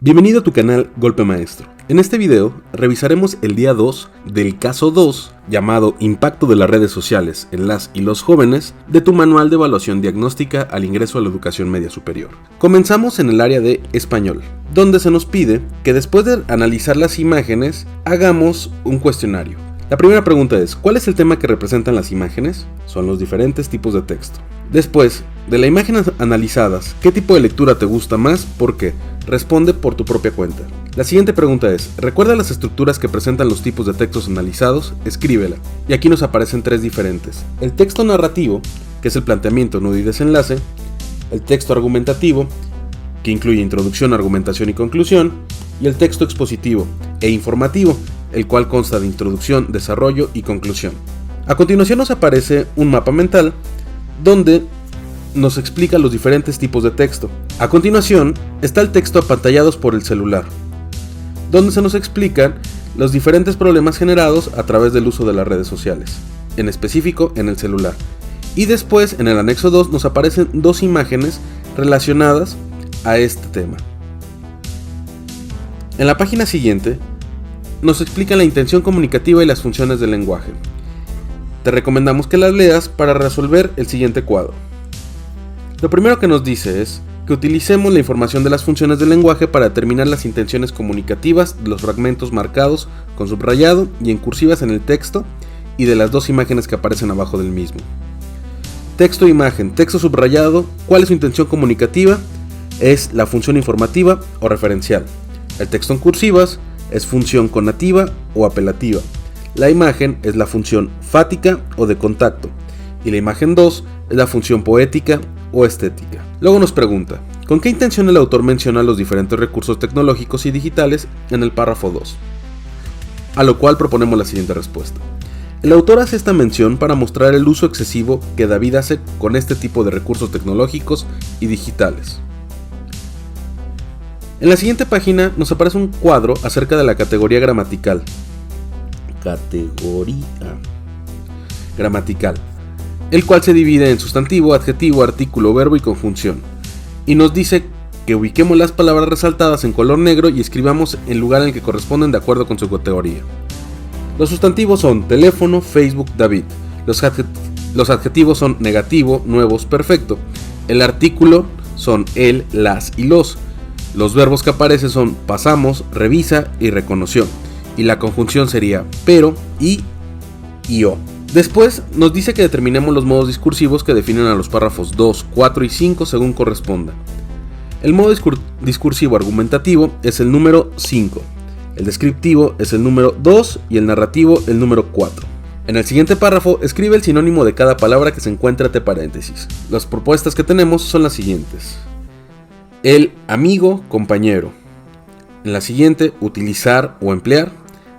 Bienvenido a tu canal Golpe Maestro. En este video revisaremos el día 2 del caso 2 llamado Impacto de las redes sociales en las y los jóvenes de tu manual de evaluación diagnóstica al ingreso a la educación media superior. Comenzamos en el área de español, donde se nos pide que después de analizar las imágenes hagamos un cuestionario. La primera pregunta es, ¿cuál es el tema que representan las imágenes? Son los diferentes tipos de texto. Después, de las imágenes analizadas, ¿qué tipo de lectura te gusta más? ¿Por qué? Responde por tu propia cuenta. La siguiente pregunta es, ¿recuerda las estructuras que presentan los tipos de textos analizados? Escríbela. Y aquí nos aparecen tres diferentes. El texto narrativo, que es el planteamiento, nudo y desenlace. El texto argumentativo, que incluye introducción, argumentación y conclusión. Y el texto expositivo e informativo, el cual consta de introducción, desarrollo y conclusión. A continuación nos aparece un mapa mental donde nos explica los diferentes tipos de texto. A continuación está el texto apantallados por el celular, donde se nos explican los diferentes problemas generados a través del uso de las redes sociales, en específico en el celular. Y después en el anexo 2 nos aparecen dos imágenes relacionadas a este tema. En la página siguiente nos explican la intención comunicativa y las funciones del lenguaje. Te recomendamos que las leas para resolver el siguiente cuadro. Lo primero que nos dice es que utilicemos la información de las funciones del lenguaje para determinar las intenciones comunicativas de los fragmentos marcados con subrayado y en cursivas en el texto y de las dos imágenes que aparecen abajo del mismo. Texto e imagen, texto subrayado, ¿cuál es su intención comunicativa? Es la función informativa o referencial. El texto en cursivas es función conativa o apelativa. La imagen es la función fática o de contacto. Y la imagen 2 es la función poética o estética. Luego nos pregunta, ¿con qué intención el autor menciona los diferentes recursos tecnológicos y digitales en el párrafo 2? A lo cual proponemos la siguiente respuesta. El autor hace esta mención para mostrar el uso excesivo que David hace con este tipo de recursos tecnológicos y digitales. En la siguiente página nos aparece un cuadro acerca de la categoría gramatical. El cual se divide en sustantivo, adjetivo, artículo, verbo y conjunción. Y nos dice que ubiquemos las palabras resaltadas en color negro y escribamos el lugar en el que corresponden de acuerdo con su categoría. Los sustantivos son teléfono, Facebook, David. Los adjetivos son negativo, nuevos, perfecto. El artículo son el, las y los. Los verbos que aparecen son pasamos, revisa y reconoció. Y la conjunción sería pero, y o. Después nos dice que determinemos los modos discursivos que definen a los párrafos 2, 4 y 5 según corresponda. El modo discursivo argumentativo es el número 5, el descriptivo es el número 2 y el narrativo el número 4. En el siguiente párrafo escribe el sinónimo de cada palabra que se encuentra entre paréntesis. Las propuestas que tenemos son las siguientes. El amigo, compañero. En la siguiente, utilizar o emplear.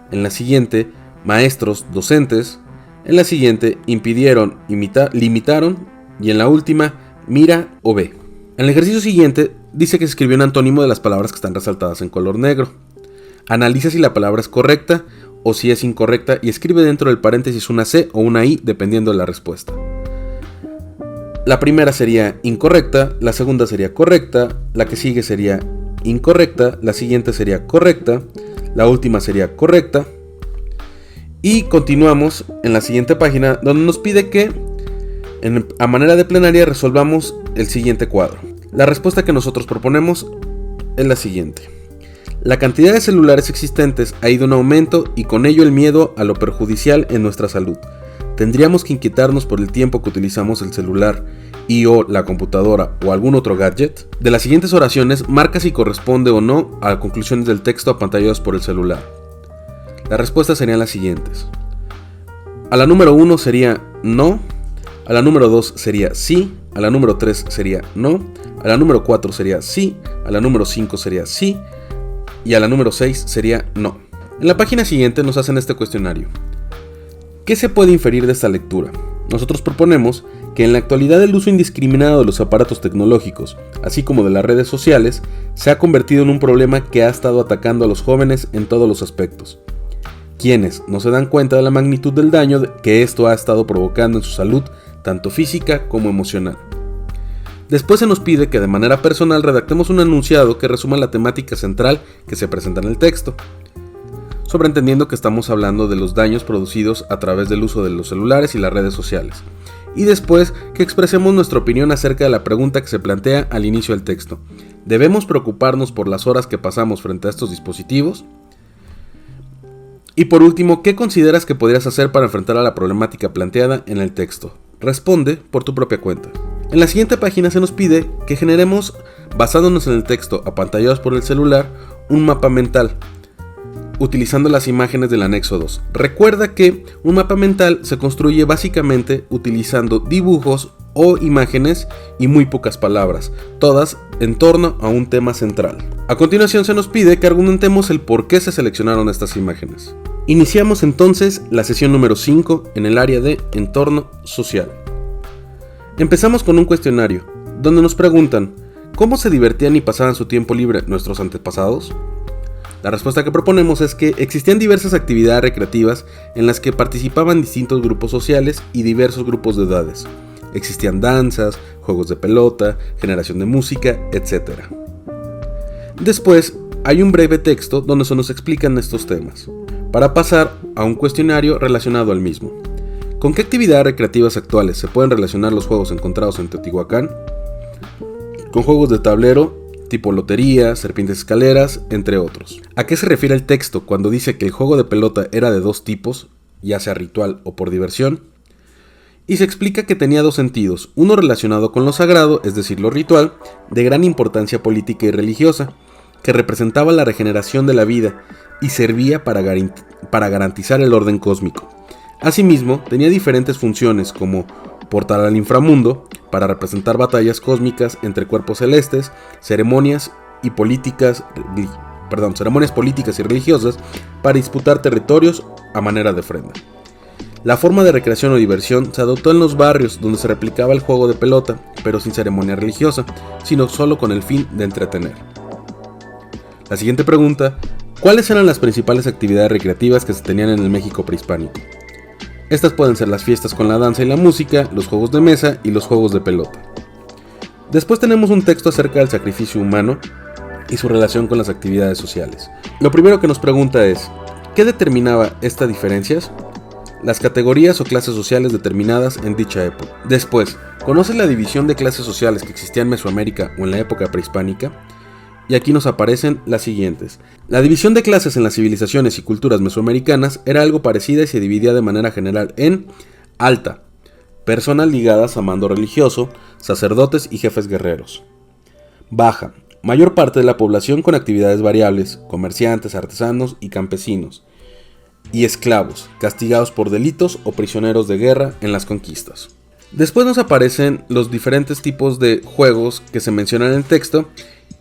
En la siguiente, maestros, docentes. En la siguiente, impidieron, limitaron. Y en la última, mira o ve. En el ejercicio siguiente, dice que se escribió un antónimo de las palabras que están resaltadas en color negro. Analiza si la palabra es correcta o si es incorrecta y escribe dentro del paréntesis una C o una I dependiendo de la respuesta. La primera sería incorrecta, la segunda sería correcta, la que sigue sería incorrecta, la siguiente sería correcta, la última sería correcta. Y continuamos en la siguiente página donde nos pide que a manera de plenaria resolvamos el siguiente cuadro. La respuesta que nosotros proponemos es la siguiente. La cantidad de celulares existentes ha ido en aumento y con ello el miedo a lo perjudicial en nuestra salud. Tendríamos que inquietarnos por el tiempo que utilizamos el celular y o la computadora o algún otro gadget. De las siguientes oraciones, marca si corresponde o no a conclusiones del texto apantallados por el celular. Las respuestas serían las siguientes. A la número 1 sería no, a la número 2 sería sí, a la número 3 sería no, a la número 4 sería sí, a la número 5 sería sí y a la número 6 sería no. En la página siguiente nos hacen este cuestionario. ¿Qué se puede inferir de esta lectura? Nosotros proponemos que en la actualidad el uso indiscriminado de los aparatos tecnológicos, así como de las redes sociales, se ha convertido en un problema que ha estado atacando a los jóvenes en todos los aspectos, quienes no se dan cuenta de la magnitud del daño que esto ha estado provocando en su salud, tanto física como emocional. Después se nos pide que de manera personal redactemos un enunciado que resuma la temática central que se presenta en el texto, sobreentendiendo que estamos hablando de los daños producidos a través del uso de los celulares y las redes sociales, y después que expresemos nuestra opinión acerca de la pregunta que se plantea al inicio del texto. ¿Debemos preocuparnos por las horas que pasamos frente a estos dispositivos? Y por último, ¿qué consideras que podrías hacer para enfrentar a la problemática planteada en el texto? Responde por tu propia cuenta. En la siguiente página se nos pide que generemos, basándonos en el texto apantallados por el celular, un mapa mental, utilizando las imágenes del anexo 2. Recuerda que un mapa mental se construye básicamente utilizando dibujos o imágenes y muy pocas palabras, todas en torno a un tema central. A continuación se nos pide que argumentemos el por qué se seleccionaron estas imágenes. Iniciamos entonces la sesión número 5 en el área de entorno social. Empezamos con un cuestionario, donde nos preguntan ¿cómo se divertían y pasaban su tiempo libre nuestros antepasados? La respuesta que proponemos es que existían diversas actividades recreativas en las que participaban distintos grupos sociales y diversos grupos de edades. Existían danzas, juegos de pelota, generación de música, etc. Después hay un breve texto donde se nos explican estos temas, para pasar a un cuestionario relacionado al mismo. ¿Con qué actividades recreativas actuales se pueden relacionar los juegos encontrados en Teotihuacán? Con juegos de tablero, tipo lotería, serpientes escaleras, entre otros. ¿A qué se refiere el texto cuando dice que el juego de pelota era de dos tipos, ya sea ritual o por diversión? Y se explica que tenía dos sentidos, uno relacionado con lo sagrado, es decir, lo ritual, de gran importancia política y religiosa, que representaba la regeneración de la vida y servía para garantizar el orden cósmico. Asimismo, tenía diferentes funciones como portal al inframundo, para representar batallas cósmicas entre cuerpos celestes, ceremonias políticas y religiosas para disputar territorios a manera de ofrenda. La forma de recreación o diversión se adoptó en los barrios donde se replicaba el juego de pelota, pero sin ceremonia religiosa, sino solo con el fin de entretener. La siguiente pregunta: ¿cuáles eran las principales actividades recreativas que se tenían en el México prehispánico? Estas pueden ser las fiestas con la danza y la música, los juegos de mesa y los juegos de pelota. Después tenemos un texto acerca del sacrificio humano y su relación con las actividades sociales. Lo primero que nos pregunta es, ¿qué determinaba estas diferencias? Las categorías o clases sociales determinadas en dicha época. Después, ¿conoces la división de clases sociales que existía en Mesoamérica o en la época prehispánica? Y aquí nos aparecen las siguientes. La división de clases en las civilizaciones y culturas mesoamericanas era algo parecida y se dividía de manera general en alta, personas ligadas a mando religioso, sacerdotes y jefes guerreros. Baja, mayor parte de la población con actividades variables, comerciantes, artesanos y campesinos. Y esclavos, castigados por delitos o prisioneros de guerra en las conquistas. Después nos aparecen los diferentes tipos de juegos que se mencionan en el texto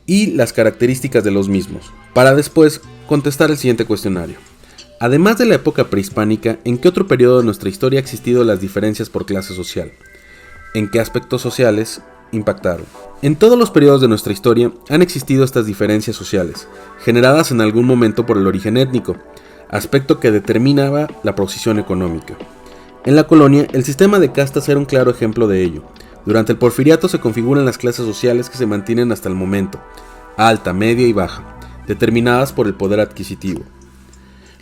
y las características de los mismos, para después contestar el siguiente cuestionario. Además de la época prehispánica, ¿en qué otro periodo de nuestra historia ha existido las diferencias por clase social? ¿En qué aspectos sociales impactaron? En todos los periodos de nuestra historia han existido estas diferencias sociales, generadas en algún momento por el origen étnico, aspecto que determinaba la posición económica. En la colonia, el sistema de castas era un claro ejemplo de ello. Durante el Porfiriato se configuran las clases sociales que se mantienen hasta el momento, alta, media y baja, determinadas por el poder adquisitivo.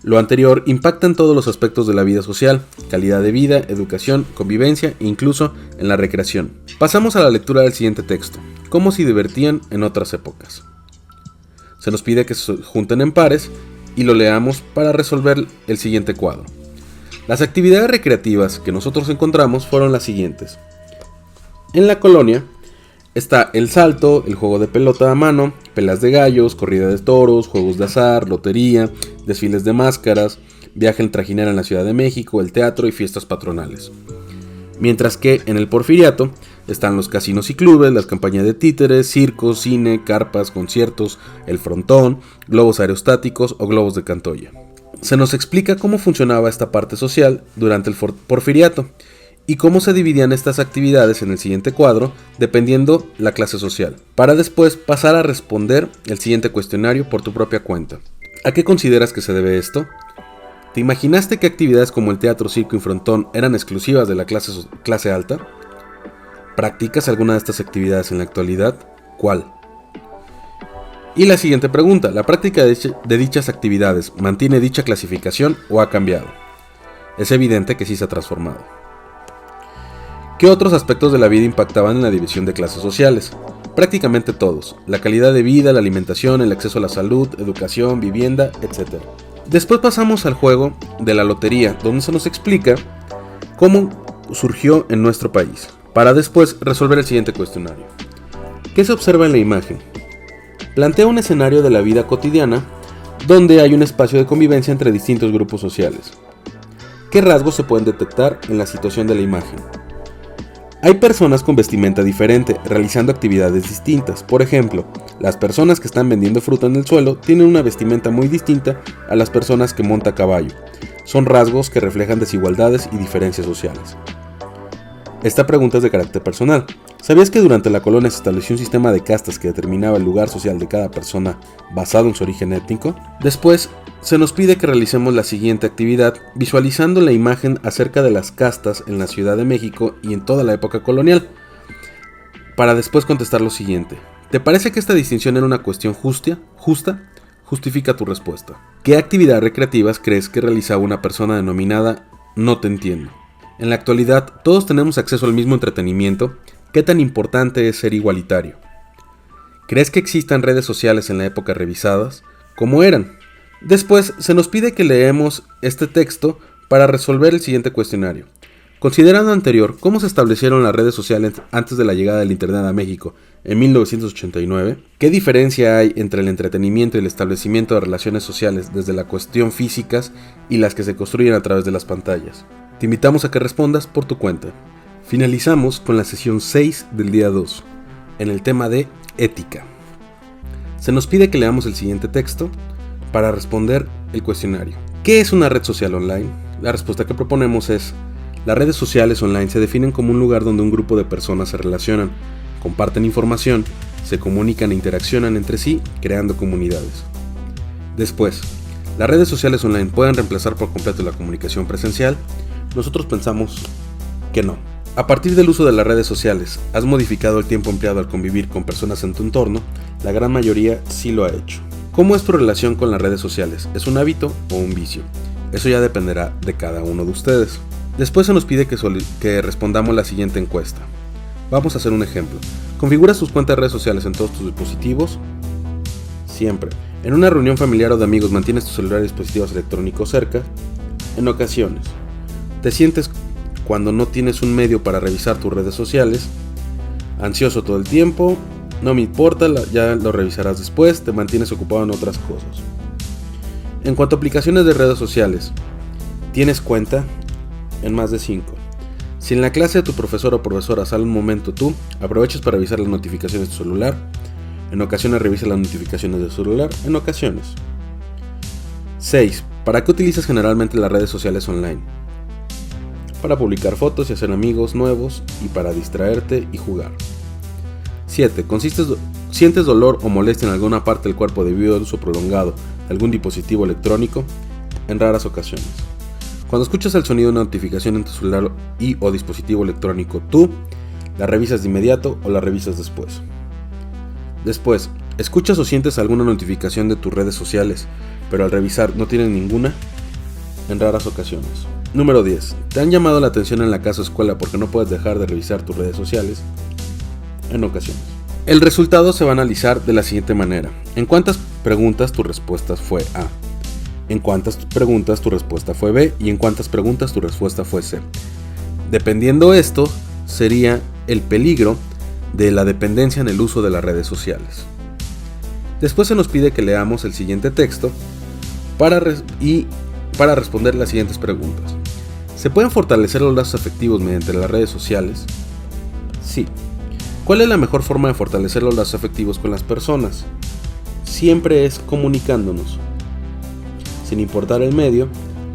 Lo anterior impacta en todos los aspectos de la vida social, calidad de vida, educación, convivencia e incluso en la recreación. Pasamos a la lectura del siguiente texto, ¿cómo se divertían en otras épocas? Se nos pide que se junten en pares y lo leamos para resolver el siguiente cuadro. Las actividades recreativas que nosotros encontramos fueron las siguientes. En la colonia está el salto, el juego de pelota a mano, pelas de gallos, corrida de toros, juegos de azar, lotería, desfiles de máscaras, viaje en trajinera en la Ciudad de México, el teatro y fiestas patronales. Mientras que en el Porfiriato están los casinos y clubes, las campañas de títeres, circos, cine, carpas, conciertos, el frontón, globos aerostáticos o globos de Cantoya. Se nos explica cómo funcionaba esta parte social durante el Porfiriato y cómo se dividían estas actividades en el siguiente cuadro, dependiendo la clase social, para después pasar a responder el siguiente cuestionario por tu propia cuenta. ¿A qué consideras que se debe esto? ¿Te imaginaste que actividades como el teatro, circo y frontón eran exclusivas de la clase alta? ¿Practicas alguna de estas actividades en la actualidad? ¿Cuál? Y la siguiente pregunta, ¿la práctica de dichas actividades mantiene dicha clasificación o ha cambiado? Es evidente que sí se ha transformado. ¿Qué otros aspectos de la vida impactaban en la división de clases sociales? Prácticamente todos, la calidad de vida, la alimentación, el acceso a la salud, educación, vivienda, etc. Después pasamos al juego de la lotería, donde se nos explica cómo surgió en nuestro país, para después resolver el siguiente cuestionario. ¿Qué se observa en la imagen? Plantea un escenario de la vida cotidiana donde hay un espacio de convivencia entre distintos grupos sociales. ¿Qué rasgos se pueden detectar en la situación de la imagen? Hay personas con vestimenta diferente, realizando actividades distintas. Por ejemplo, las personas que están vendiendo fruta en el suelo tienen una vestimenta muy distinta a las personas que montan a caballo. Son rasgos que reflejan desigualdades y diferencias sociales. Esta pregunta es de carácter personal. ¿Sabías que durante la colonia se estableció un sistema de castas que determinaba el lugar social de cada persona basado en su origen étnico? Después, se nos pide que realicemos la siguiente actividad, visualizando la imagen acerca de las castas en la Ciudad de México y en toda la época colonial, para después contestar lo siguiente. ¿Te parece que esta distinción era una cuestión justa? Justifica tu respuesta. ¿Qué actividades recreativas crees que realizaba una persona denominada No Te Entiendo? En la actualidad, todos tenemos acceso al mismo entretenimiento. ¿Qué tan importante es ser igualitario? ¿Crees que existan redes sociales en la época revisadas? ¿Cómo eran? Después, se nos pide que leemos este texto para resolver el siguiente cuestionario. Considerando anterior, ¿cómo se establecieron las redes sociales antes de la llegada del Internet a México en 1989? ¿Qué diferencia hay entre el entretenimiento y el establecimiento de relaciones sociales desde la cuestión físicas y las que se construyen a través de las pantallas? Te invitamos a que respondas por tu cuenta. Finalizamos con la sesión 6 del día 2, en el tema de ética. Se nos pide que leamos el siguiente texto para responder el cuestionario. ¿Qué es una red social online? La respuesta que proponemos es: las redes sociales online se definen como un lugar donde un grupo de personas se relacionan, comparten información, se comunican e interaccionan entre sí, creando comunidades. Después, ¿las redes sociales online pueden reemplazar por completo la comunicación presencial? Nosotros pensamos que no. A partir del uso de las redes sociales, ¿has modificado el tiempo empleado al convivir con personas en tu entorno? La gran mayoría sí lo ha hecho. ¿Cómo es tu relación con las redes sociales? ¿Es un hábito o un vicio? Eso ya dependerá de cada uno de ustedes. Después se nos pide que respondamos la siguiente encuesta. Vamos a hacer un ejemplo. ¿Configuras tus cuentas de redes sociales en todos tus dispositivos? Siempre. ¿En una reunión familiar o de amigos mantienes tu celular y dispositivos electrónicos cerca? En ocasiones. ¿Te sientes cuando no tienes un medio para revisar tus redes sociales? ¿Ansioso todo el tiempo? No me importa, ya lo revisarás después, te mantienes ocupado en otras cosas. En cuanto a aplicaciones de redes sociales, ¿tienes cuenta? En más de 5. Si en la clase de tu profesor o profesora sale un momento tú, aprovechas para revisar las notificaciones de tu celular. En ocasiones revisa las notificaciones de tu celular, en ocasiones. 6. ¿Para qué utilizas generalmente las redes sociales online? Para publicar fotos y hacer amigos nuevos y para distraerte y jugar. 7. ¿Sientes dolor o molestia en alguna parte del cuerpo debido al uso prolongado de algún dispositivo electrónico? En raras ocasiones. Cuando escuchas el sonido de una notificación en tu celular o dispositivo electrónico, ¿tú la revisas de inmediato o la revisas después? Después, ¿escuchas o sientes alguna notificación de tus redes sociales, pero al revisar no tienes ninguna? En raras ocasiones. Número 10. ¿Te han llamado la atención en la casa o escuela porque no puedes dejar de revisar tus redes sociales? En ocasiones. El resultado se va a analizar de la siguiente manera. ¿En cuántas preguntas tu respuesta fue A? ¿En cuántas preguntas tu respuesta fue B? ¿Y en cuántas preguntas tu respuesta fue C? Dependiendo esto, sería el peligro de la dependencia en el uso de las redes sociales. Después se nos pide que leamos el siguiente texto para responder las siguientes preguntas. ¿Se pueden fortalecer los lazos afectivos mediante las redes sociales? Sí. ¿Cuál es la mejor forma de fortalecer los lazos afectivos con las personas? Siempre es comunicándonos, sin importar el medio,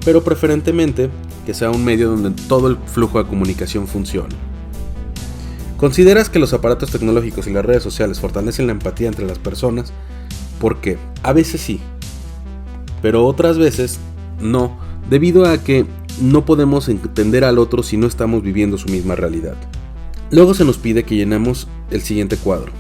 pero preferentemente que sea un medio donde todo el flujo de comunicación funcione. ¿Consideras que los aparatos tecnológicos y las redes sociales fortalecen la empatía entre las personas? ¿Por qué? A veces sí, pero otras veces no, debido a que no podemos entender al otro si no estamos viviendo su misma realidad. Luego se nos pide que llenemos el siguiente cuadro.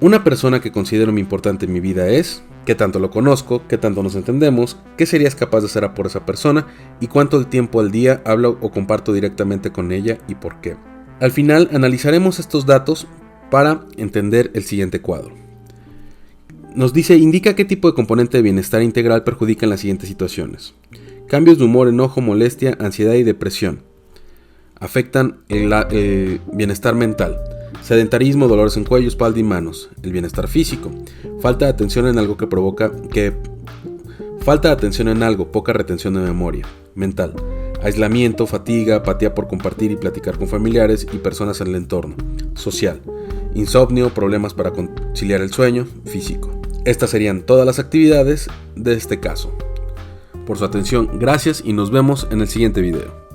Una persona que considero muy importante en mi vida es... ¿Qué tanto lo conozco? ¿Qué tanto nos entendemos? ¿Qué serías capaz de hacer por esa persona? ¿Y cuánto tiempo al día hablo o comparto directamente con ella y por qué? Al final analizaremos estos datos para entender el siguiente cuadro. Nos dice, indica qué tipo de componente de bienestar integral perjudica en las siguientes situaciones. Cambios de humor, enojo, molestia, ansiedad y depresión afectan el bienestar mental. Sedentarismo, dolores en cuello, espalda y manos. El bienestar físico. Falta de atención en algo falta de atención en algo, poca retención de memoria. Mental. Aislamiento, fatiga, apatía por compartir y platicar con familiares y personas en el entorno. Social. Insomnio, problemas para conciliar el sueño. Físico. Estas serían todas las actividades de este caso. Por su atención, gracias y nos vemos en el siguiente video.